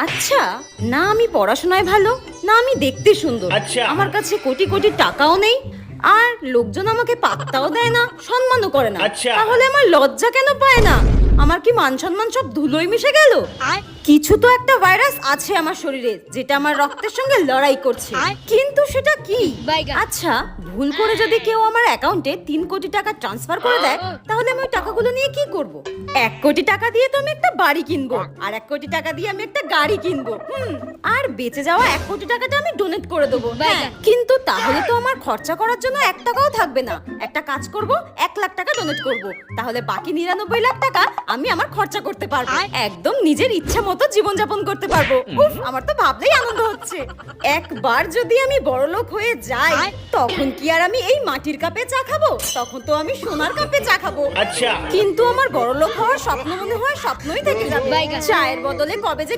আচ্ছা, না আমি পড়াশোনায় ভালো, না আমি দেখতে সুন্দর, আচ্ছা। আমার কাছে কোটি কোটি টাকাও নেই, আর লোকজন আমাকে পাত্তাও দেয় না, সম্মানও করে না। আচ্ছা। তাহলে আমার লজ্জা কেন পায় না? আমার কি মান সম্মান সব ধুলোয় মিশে গেল? কিছু তো একটা ভাইরাস আছে আমার শরীরে, যেটা আমার রক্তের সঙ্গে লড়াই করছে, কিন্তু সেটা কি? আচ্ছা, ভুল করে যদি কেউ আমার অ্যাকাউন্টে 3 কোটি টাকা ট্রান্সফার করে দেয়, তাহলে আমি ওই টাকাগুলো নিয়ে কি করব? 1 কোটি টাকা দিয়ে তো আমি একটা বাড়ি কিনবো, আর 1 কোটি টাকা দিয়ে আমি একটা গাড়ি কিনবো, আর বেঁচে যাওয়া 1 কোটি টাকাটা আমি ডোনেট করে দেবো। হ্যাঁ, কিন্তু তাহলে তো আমার খরচা করার জন্য 1 টাকাও থাকবে না। একটা কাজ করব, 1 লাখ টাকা ডোনেট করব, তাহলে বাকি 99 লাখ টাকা আমি আমার খরচা করতে পারবো, একদম নিজের ইচ্ছা মতো জীবনযাপন করতে পারবো। উফ, আমার তো ভাবলেই আনন্দ হচ্ছে। একবার যদি আমি বড়লোক হয়ে যাই, তখন কি আর আমি এই মাটির কাপে চা খাবো? তখন তো আমি সোনার কাপে চা খাবো। আচ্ছা। কিন্তু আমার বড়লোক হওয়ার স্বপ্ন মনে হয় স্বপ্নই থেকে যাবে। চায়ের বদলে কবে যে